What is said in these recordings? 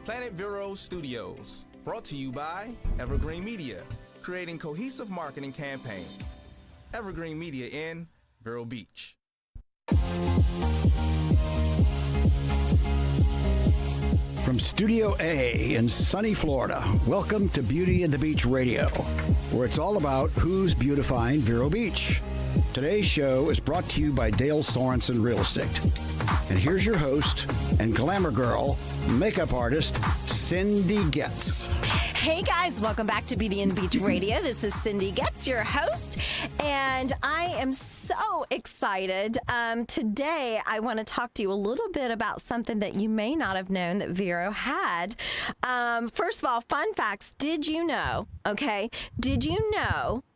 Planet Vero Studios, brought to you by Evergreen Media, creating cohesive marketing campaigns. Evergreen Media in Vero Beach. From Studio A in sunny Florida, welcome to Beauty and the Beach Radio, where it's all about who's beautifying Vero Beach. Today's show is brought to you by Dale Sorensen Real Estate. And here's your host and glamour girl, makeup artist, Cindy Getz. Hey guys, welcome back to Beauty and the Beach Radio. This is Cindy Getz, your host, and I am so excited. Today, I want to talk to you a little bit about something that you may not have known that Vero had. First of all, fun facts. Did you know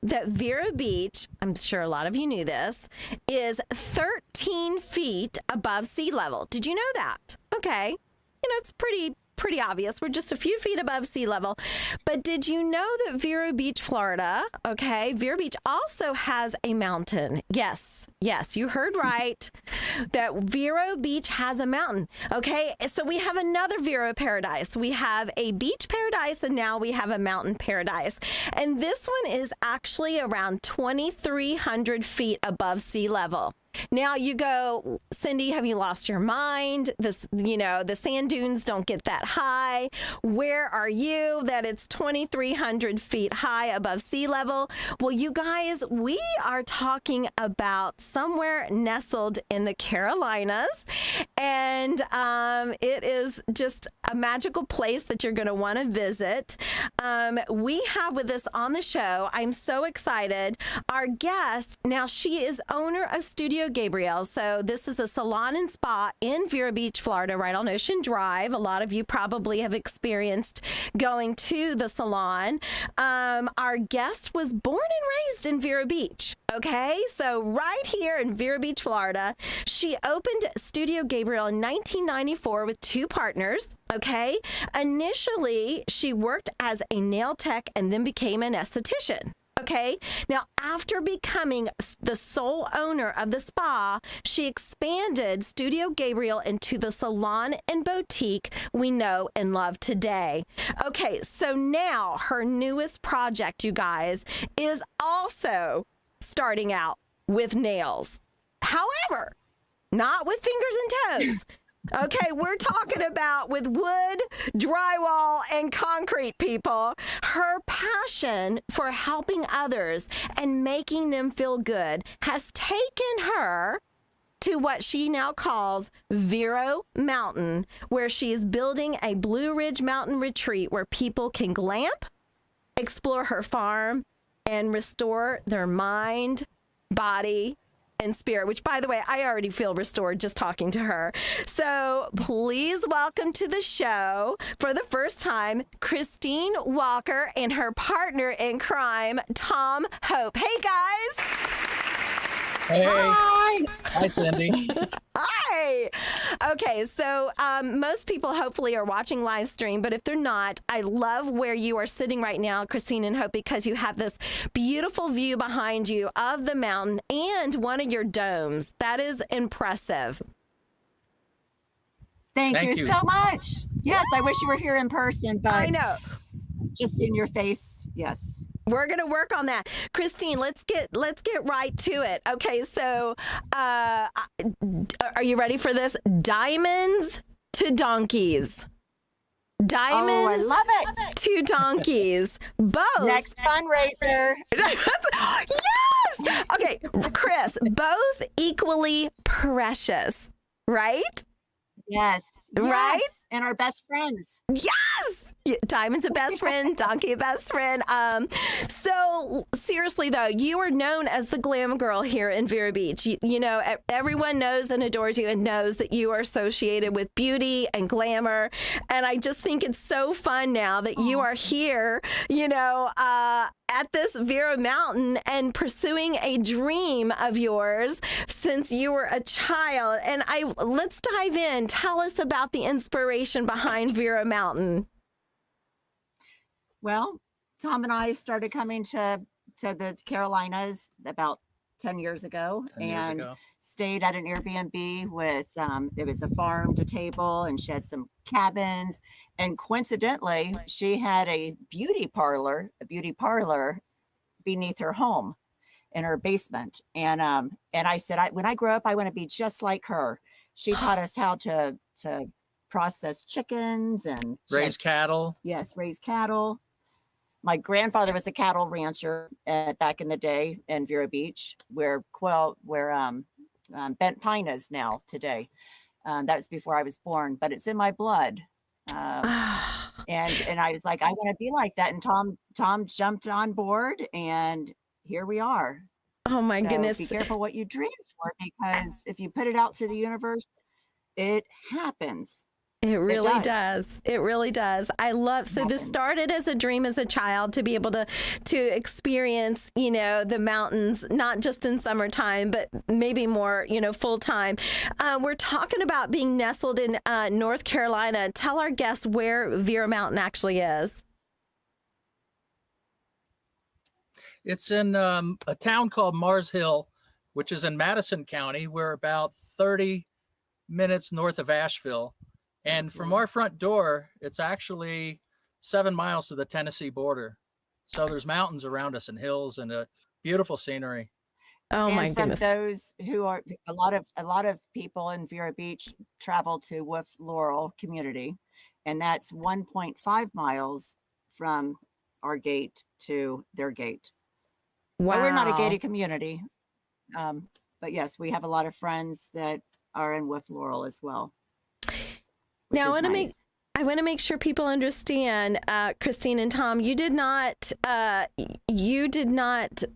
that Vero Beach, I'm sure a lot of you knew this, is 13 feet above sea level? Did you know that? Okay. It's pretty obvious. We're just a few feet above sea level. But did you know that Vero Beach, Florida, Vero Beach also has a mountain? Yes, you heard right. That Vero Beach has a mountain. Okay, so we have another Vero paradise. We have a beach paradise, and now we have a mountain paradise. And this one is actually around 2,300 feet above sea level. Now you go, Cindy, have you lost your mind? The sand dunes don't get that high. Where are you that it's 2,300 feet high above sea level? Well, you guys, we are talking about somewhere nestled in the Carolinas. And it is just a magical place that you're going to want to visit. We have with us on the show, I'm so excited, our guest. Now, she is owner of Studio Gabriel. So this is a salon and spa in Vero Beach, Florida, right on Ocean Drive. A lot of you probably have experienced going to the salon. Our guest was born and raised in Vero Beach. Okay, so right here in Vero Beach, Florida, she opened Studio Gabriel in 1994 with two partners. Okay, initially she worked as a nail tech and then became an esthetician. Okay, now after becoming the sole owner of the spa, she expanded Studio Gabriel into the salon and boutique we know and love today. Okay, so now her newest project, you guys, is also starting out with nails. However, not with fingers and toes. Okay, we're talking about with wood, drywall, and concrete, people. Her passion for helping others and making them feel good has taken her to what she now calls Vero Mountain, where she is building a Blue Ridge Mountain retreat where people can glamp, explore her farm, and restore their mind, body, and spirit, which, by the way, I already feel restored just talking to her. So please welcome to the show for the first time, Christine Walker and her partner in crime, Tom Hope. Hey, guys. Hey. Hi. Hi, Cindy. Hi. Okay, so most people hopefully are watching live stream, but if they're not, I love where you are sitting right now, Christine and Hope, because you have this beautiful view behind you of the mountain and one of your domes. That is impressive. Thank you so much. Yes, I wish you were here in person, but I know. Just in your face. Yes. We're going to work on that. Christine, let's get right to it. Okay, so are you ready for this? Diamonds to donkeys. Diamonds I love it. to donkeys. Both. Next fundraiser. Yes! Okay, Chris, both equally precious, right? Yes. Right? Yes. And our best friends. Yes! Diamond's a best friend, donkey a best friend. So seriously though, you are known as the glam girl here in Vero Beach. You know, everyone knows and adores you and knows that you are associated with beauty and glamour. And I just think it's so fun now that you are here, at this Vero Mountain and pursuing a dream of yours since you were a child. And let's dive in. Tell us about the inspiration behind Vero Mountain. Well, Tom and I started coming to the Carolinas about 10 years ago, 10 years and ago. stayed at an Airbnb with, it was a farm to table, and she had some cabins. And coincidentally, she had a beauty parlor beneath her home in her basement. And I said, when I grow up, I want to be just like her. She taught us how to process chickens and Raise cattle. Yes, raise cattle. My grandfather was a cattle rancher back in the day in Vero Beach, where Bent Pine is now today. That was before I was born, but it's in my blood. And I was like, I want to be like that. And Tom jumped on board, and here we are. Oh my goodness. Be careful what you dream for, because if you put it out to the universe, it happens. It really does. It really does. I love, so this Happens. started as a dream as a child to be able to experience, the mountains, not just in summertime, but maybe more, full time. We're talking about being nestled in North Carolina. Tell our guests where Vero Mountain actually is. It's in a town called Mars Hill, which is in Madison County. We're about 30 minutes north of Asheville. And from our front door, it's actually 7 miles to the Tennessee border. So there's mountains around us and hills and a beautiful scenery. Oh my goodness. From those who are, a lot of people in Vero Beach travel to Wolf Laurel community, and that's 1.5 miles from our gate to their gate. Wow. But we're not a gated community. But yes, we have a lot of friends that are in Wolf Laurel as well. Now, I want to make sure people understand, Christine and Tom, you did not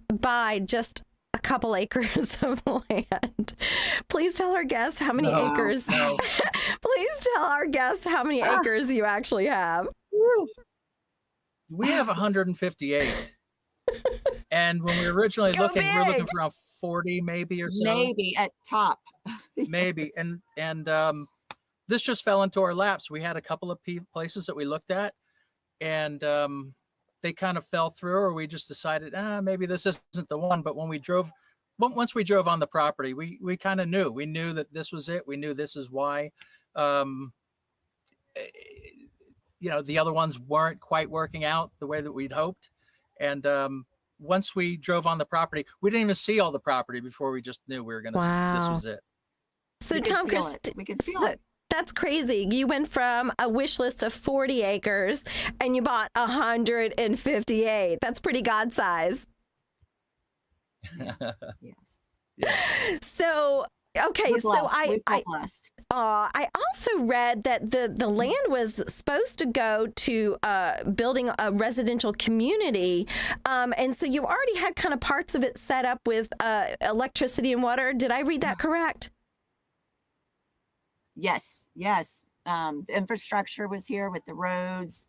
buy just a couple acres of land. Please tell our guests how many acres. No. Please tell our guests how many acres you actually have. We have 158. And when we were originally looking, we were looking for around 40 maybe or so. Maybe at top. Maybe. And this just fell into our laps. We had a couple of places that we looked at, and they kind of fell through, or we just decided, maybe this isn't the one. But once we drove on the property, we kind of knew. We knew that this was it. We knew this is why. The other ones weren't quite working out the way that we'd hoped. And once we drove on the property, we didn't even see all the property before we just knew we were going to, this was it. So we Tom, we could feel it. That's crazy. You went from a wish list of 40 acres and you bought 158. That's pretty God size. Yes. Yeah. So, okay. We're blessed. I also read that the land was supposed to go to building a residential community. And so you already had kind of parts of it set up with electricity and water. Did I read that correct? Yes. The infrastructure was here with the roads,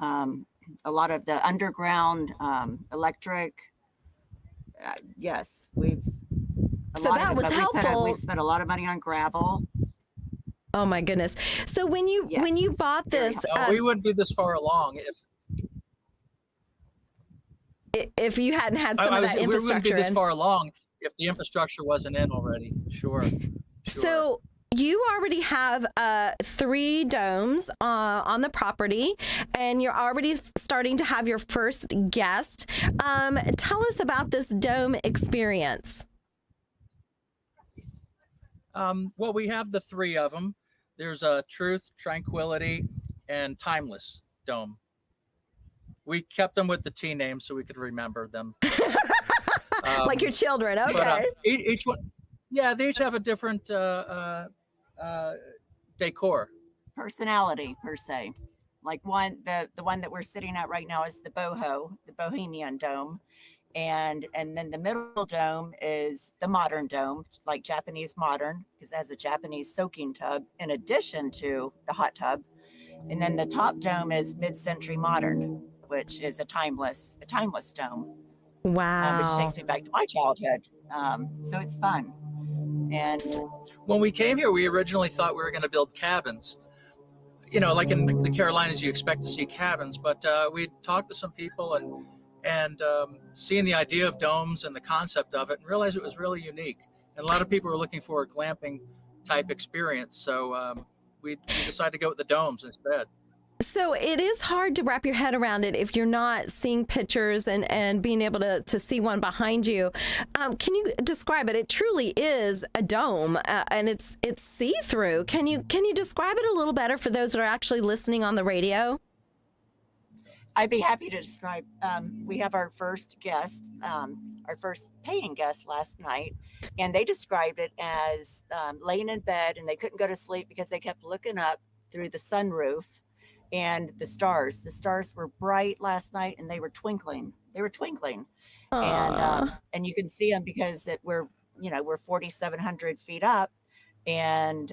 a lot of the underground electric. Yes, that was helpful. We spent a lot of money on gravel. Oh my goodness! So when you bought this, we wouldn't be this far along if you hadn't had some of that infrastructure. We wouldn't be this far along if the infrastructure wasn't in already. Sure. So you already have 3 domes on the property, and you're already starting to have your first guest. Tell us about this dome experience. Well, we have the 3 of them. There's a Truth, Tranquility, and Timeless dome. We kept them with the T names so we could remember them. Like your children, okay. But, each one, they each have a different decor. Personality, per se. Like the one that we're sitting at right now is the Bohemian Dome. And then the middle dome is the modern dome, like Japanese modern, because it has a Japanese soaking tub in addition to the hot tub. And then the top dome is mid-century modern, which is a timeless dome. Wow. Which takes me back to my childhood. So it's fun. And when we came here, we originally thought we were going to build cabins. Like in the Carolinas, you expect to see cabins, but we talked to some people, and seeing the idea of domes and the concept of it, and realized it was really unique. And a lot of people were looking for a glamping type experience, so we decided to go with the domes instead. So it is hard to wrap your head around it if you're not seeing pictures and being able to see one behind you. Can you describe it? It truly is a dome, and it's see-through. Can you describe it a little better for those that are actually listening on the radio? I'd be happy to describe. We have our first guest, our first paying guest last night, and they described it as laying in bed and they couldn't go to sleep because they kept looking up through the sunroof and the stars. The stars were bright last night and they were twinkling. And you can see them because we're 4,700 feet up, and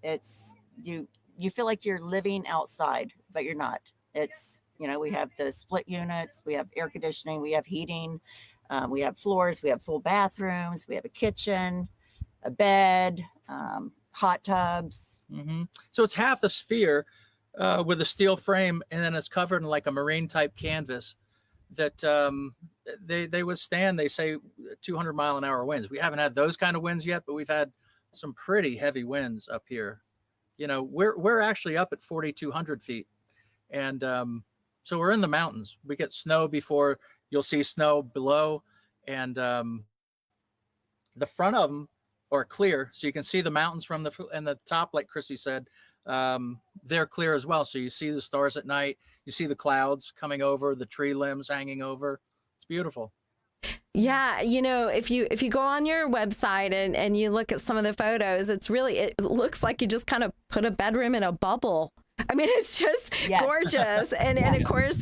it's you feel like you're living outside, but you're not. It's we have the split units, we have air conditioning, we have heating, we have floors, we have full bathrooms, we have a kitchen, a bed, hot tubs. Mm-hmm. So it's half a sphere with a steel frame, and then it's covered in like a marine type canvas that they withstand, they say, 200-mile-an-hour winds. We haven't had those kind of winds yet, but we've had some pretty heavy winds up here. We're actually up at 4,200 feet, and so we're in the mountains. We get snow before you'll see snow below, and the front of them are clear, so you can see the mountains from the top, like Chrissy said. They're clear as well, so you see the stars at night. You see the clouds coming over, the tree limbs hanging over. It's beautiful. Yeah, if you go on your website and you look at some of the photos, it looks like you just kind of put a bedroom in a bubble. I mean, it's just gorgeous. And of course,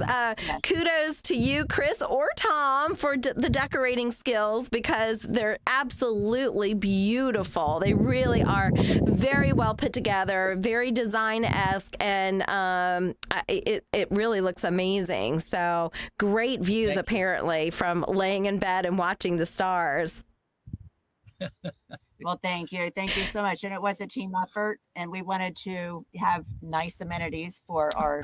kudos to you, Chris or Tom, for the decorating skills, because they're absolutely beautiful. They really are very well put together, very design-esque, and it really looks amazing. So great views, apparently, from laying in bed and watching the stars. Well, thank you so much. And it was a team effort, and we wanted to have nice amenities for our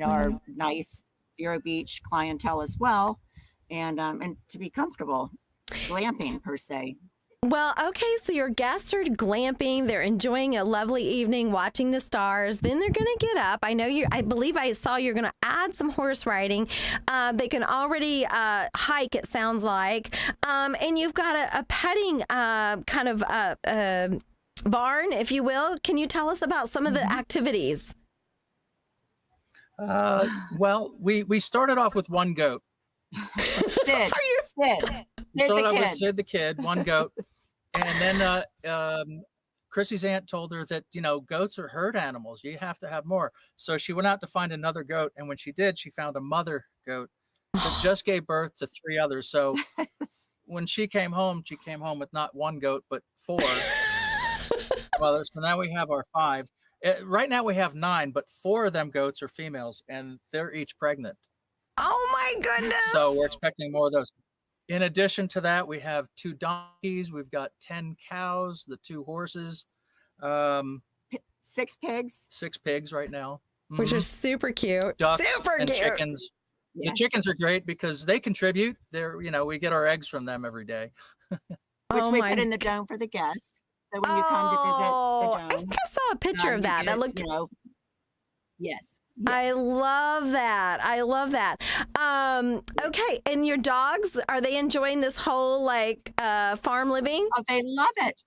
our nice Vero Beach clientele as well, and to be comfortable, glamping per se. Well, okay, so your guests are glamping. They're enjoying a lovely evening watching the stars. Then they're going to get up. I believe I saw you're going to add some horse riding. They can already hike, it sounds like. And you've got a petting kind of barn, if you will. Can you tell us about some of the activities? Well, we started off with one goat. Sid. We started off with Sid the kid, one goat. And then Chrissy's aunt told her that, goats are herd animals. You have to have more. So she went out to find another goat. And when she did, she found a mother goat that just gave birth to 3 others. So when she came home with not one goat, but 4. Well, so now we have our 5. Right now we have 9, but 4 of them goats are females, and they're each pregnant. Oh, my goodness. So we're expecting more of those. In addition to that, we have 2 donkeys. We've got 10 cows, the 2 horses, 6 pigs. 6 pigs right now, which are super cute. Ducks super and cute. Chickens. Yes. The chickens are great because they contribute. We get our eggs from them every day. Which we put in the dome for the guests. So when you come to visit the dome, I saw a picture of that. That looked. Yes. I love that. Okay, and your dogs, are they enjoying this whole farm living? Oh, they love it.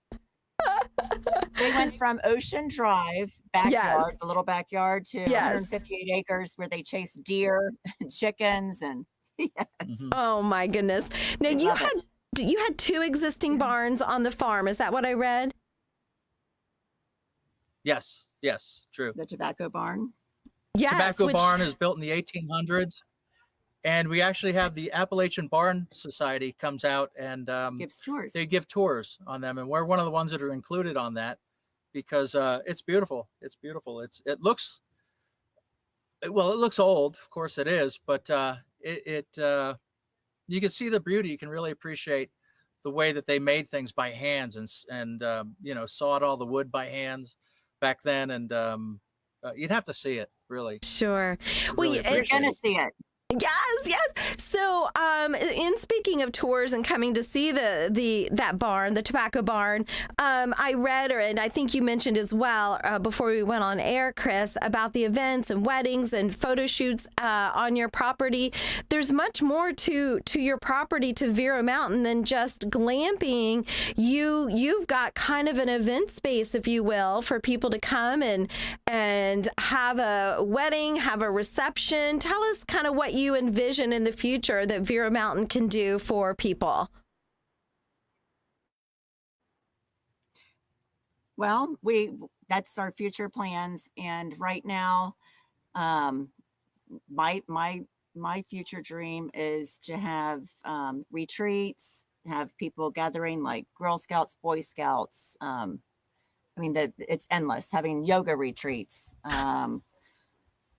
They went from Ocean Drive backyard, the little backyard, to 158 acres where they chase deer and chickens and Oh my goodness. Now you had 2 existing barns on the farm. Is that what I read? Yes, true. The tobacco barn. Yes, Tobacco barn is built in the 1800s, and we actually have the Appalachian Barn Society comes out and Gives tours. They give tours on them, and we're one of the ones that are included on that because it's beautiful. It looks old, of course it is, but you can see the beauty. You can really appreciate the way that they made things by hands and sawed all the wood by hands back then, and you'd have to see it. Really. Sure. Really You're going to see it. Yes. So, in speaking of tours and coming to see that barn, the tobacco barn, I read, and I think you mentioned as well before we went on air, Chris, about the events and weddings and photo shoots on your property. There's much more to your property, to Vero Mountain, than just glamping. You've got kind of an event space, if you will, for people to come and have a wedding, have a reception. Tell us kind of what you envision in the future that Vero Mountain can do for people. Well, that's our future plans. And right now, my future dream is to have retreats, have people gathering like Girl Scouts, Boy Scouts. It's endless, having yoga retreats,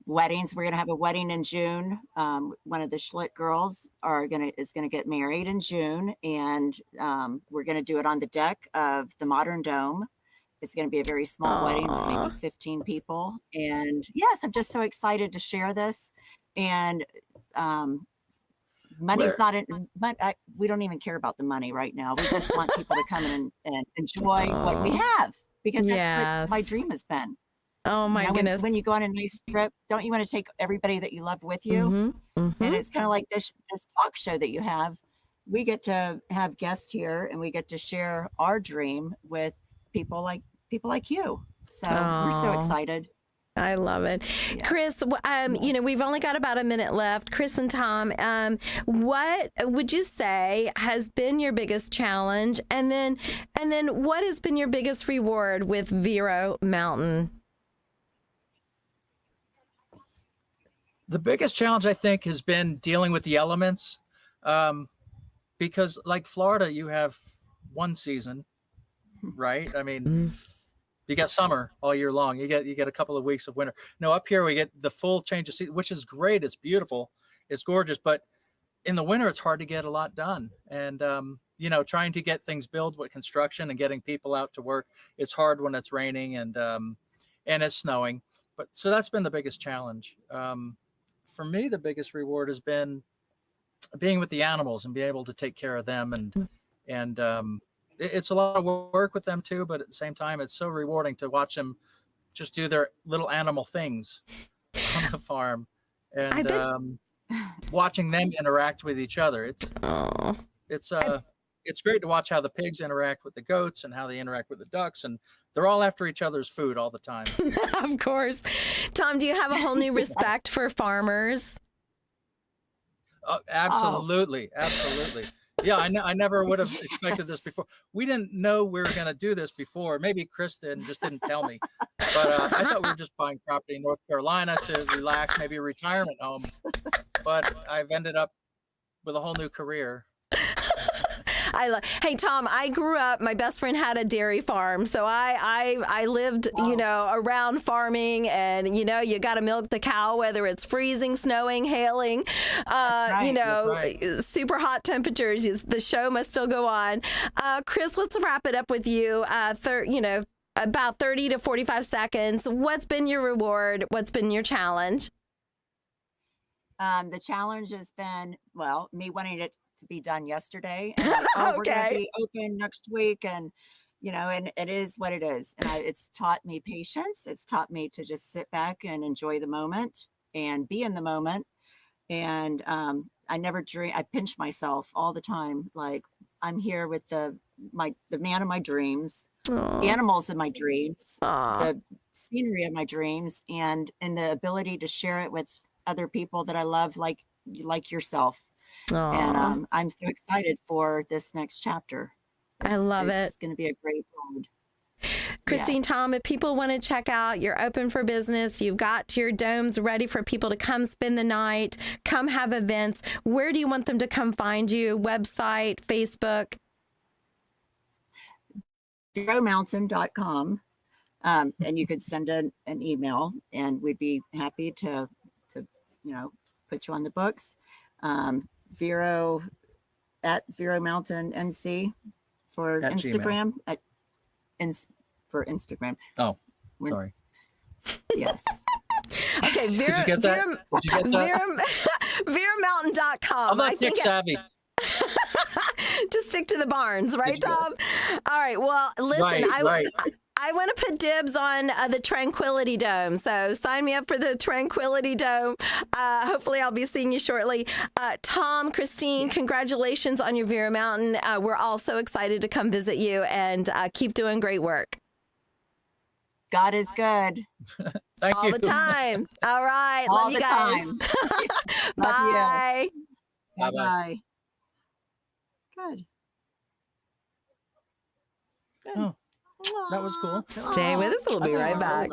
weddings. We're going to have a wedding in June. One of the Schlitt girls is going to get married in June, and we're going to do it on the deck of the Modern Dome. It's going to be a very small wedding, maybe 15 people. And yes, I'm just so excited to share this. And money's not in, we don't even care about the money right now. We just want people to come in and enjoy what we have, because that's what my dream has been. Oh my goodness. When you go on a nice trip, don't you want to take everybody that you love with you? And it's kind of like this talk show that you have. We get to have guests here, and we get to share our dream with people like you. So we're so excited. I love it. Yes. Chris, we've only got about a minute left. Chris and Tom, what would you say has been your biggest challenge? And then what has been your biggest reward with Vero Mountain? The biggest challenge, I think, has been dealing with the elements, because like Florida, you have one season, right? I mean, you got summer all year long. You get a couple of weeks of winter. No, up here we get the full change of season, which is great. It's beautiful. It's gorgeous. But in the winter, it's hard to get a lot done. And, trying to get things built with construction and getting people out to work, it's hard when it's raining and it's snowing. But so that's been the biggest challenge. For me, the biggest reward has been being with the animals and be able to take care of them. And it's a lot of work with them too, but at the same time, it's so rewarding to watch them just do their little animal things on the farm, and watching them interact with each other. It's great to watch how the pigs interact with the goats and how they interact with the ducks, and they're all after each other's food all the time. Of course. Tom, do you have a whole new respect for farmers? Absolutely. Yeah, I never would have expected this before. We didn't know we were going to do this before. Maybe Chris just didn't tell me. But I thought we were just buying property in North Carolina to relax, maybe a retirement home. But I've ended up with a whole new career. Hey, Tom, I grew up, my best friend had a dairy farm. So I lived, around farming, and, you got to milk the cow, whether it's freezing, snowing, hailing, super hot temperatures. The show must still go on. Chris, let's wrap it up with you. About 30 to 45 seconds. What's been your reward? What's been your challenge? The challenge has been, me wanting it to be done yesterday. And we're going to be open next week, and and it is what it is. And it's taught me patience. It's taught me to just sit back and enjoy the moment and be in the moment. And I never dream. I pinch myself all the time, like I'm here with the man of my dreams, animals in my dreams, the scenery of my dreams, and the ability to share it with other people that I love, like yourself. And I'm so excited for this next chapter. I love it. It's going to be a great road. Christine, Yes. Tom, if people want to check out, you're open for business. You've got your domes ready for people to come spend the night, come have events. Where do you want them to come find you? Website, Facebook? VeroMountain.com. And you could send an email, and we'd be happy to put you on the books. Vero at Vero Mountain NC for At Instagram. For Instagram. Oh, sorry. Yes. Okay, Did you get that? VeroMountain.com. I'm not tech savvy. Just stick to the barns, right, Tom? All right. Well, listen, Right. I want to put dibs on the Tranquility Dome. So sign me up for the Tranquility Dome. Hopefully I'll be seeing you shortly. Tom, Christine, congratulations on your Vero Mountain. We're all so excited to come visit you, and keep doing great work. God is good. Thank All you. the time. All right. All Love you the guys. time. Bye. Bye-bye. Bye. Good. Good. Oh, that was cool. Stay with us. We'll be right back.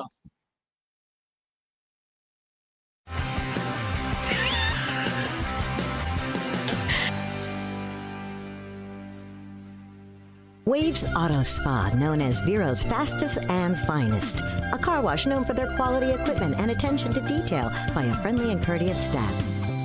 Waves Auto Spa, known as Vero's fastest and finest. A car wash known for their quality equipment and attention to detail by a friendly and courteous staff.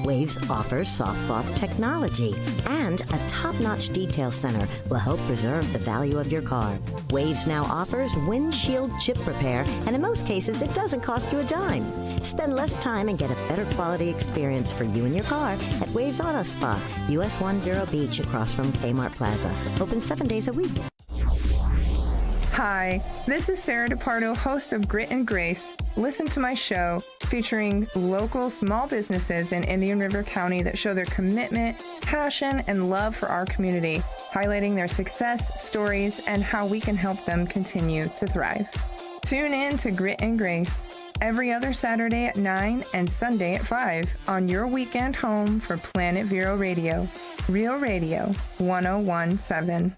Waves offers soft cloth technology, and a top-notch detail center will help preserve the value of your car. Waves now offers windshield chip repair, and in most cases, it doesn't cost you a dime. Spend less time and get a better quality experience for you and your car at Waves Auto Spa, US 1 Vero Beach, across from Kmart Plaza. Open 7 days a week. Hi, this is Sarah DePardo, host of Grit and Grace. Listen to my show featuring local small businesses in Indian River County that show their commitment, passion, and love for our community, highlighting their success stories and how we can help them continue to thrive. Tune in to Grit and Grace every other Saturday at 9 and Sunday at 5 on your weekend home for Planet Vero Radio, Real Radio 1017.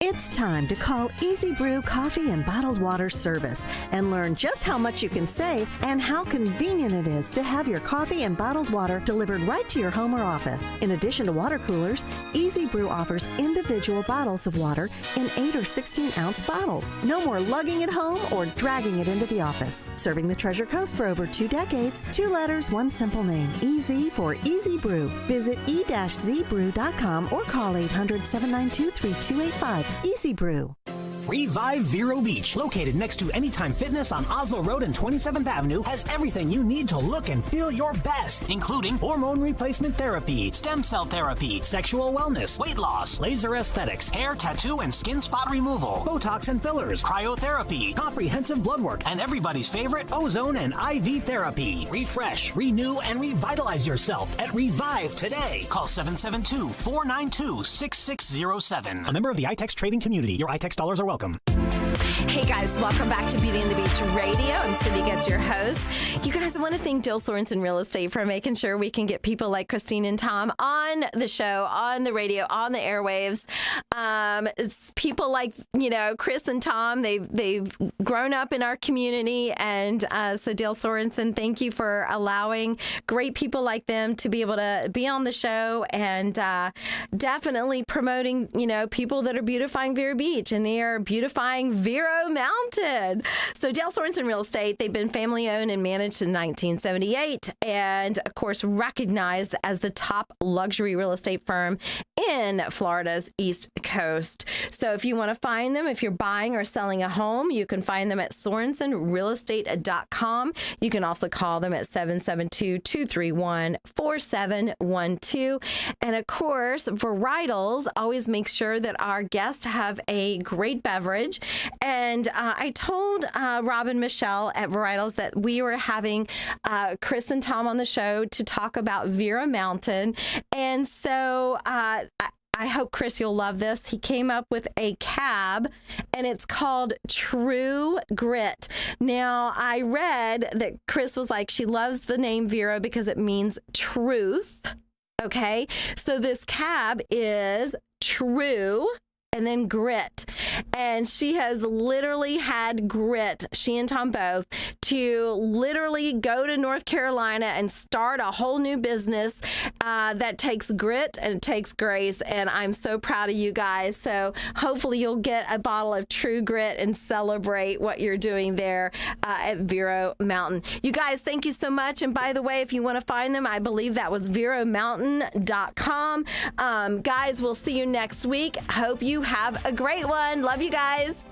It's time to call Easy Brew Coffee and Bottled Water Service and learn just how much you can save and how convenient it is to have your coffee and bottled water delivered right to your home or office. In addition to water coolers, Easy Brew offers individual bottles of water in 8 or 16-ounce bottles. No more lugging it home or dragging it into the office. Serving the Treasure Coast for over 2 decades, 2 letters, 1 simple name. Easy for Easy Brew. Visit e-zbrew.com or call 800-792-3285. Easy Brew. Revive Vero Beach, located next to Anytime Fitness on Oslo Road and 27th Avenue, has everything you need to look and feel your best, including hormone replacement therapy, stem cell therapy, sexual wellness, weight loss, laser aesthetics, hair, tattoo, and skin spot removal, Botox and fillers, cryotherapy, comprehensive blood work, and everybody's favorite ozone and IV therapy. Refresh, renew, and revitalize yourself at Revive today. Call 772-492-6607. A member of the iTex trading community. Your iTex dollars are welcome. Hey guys, welcome back to Beauty and the Beach Radio. I'm Cindy Getz, your host. You guys, I want to thank Dill Sorensen Real Estate for making sure we can get people like Christine and Tom on the show, on the radio, on the airwaves. It's people like, Chris and Tom, they've grown up in our community. And so Dill Sorensen, thank you for allowing great people like them to be able to be on the show and definitely promoting, people that are beautifying Vero Beach, and they are beautifying Vero Mountain. So Dale Sorensen Real Estate, they've been family owned and managed since 1978, and of course recognized as the top luxury real estate firm in Florida's East Coast. So if you want to find them, if you're buying or selling a home, you can find them at sorensenrealestate.com. You can also call them at 772-231-4712. And of course, varietals, always make sure that our guests have a great beverage. And I told Rob and Michelle at Varietals that we were having Chris and Tom on the show to talk about Vero Mountain. And so I hope, Chris, you'll love this. He came up with a cab, and it's called True Grit. Now, I read that Chris was like, she loves the name Vero because it means truth. Okay, so this cab is true and then grit. And she has literally had grit, she and Tom both, to literally go to North Carolina and start a whole new business that takes grit and it takes grace. And I'm so proud of you guys. So hopefully you'll get a bottle of True Grit and celebrate what you're doing there at Vero Mountain. You guys, thank you so much. And by the way, if you want to find them, I believe that was VeroMountain.com. Guys, we'll see you next week. Hope you have a great one. Love you guys.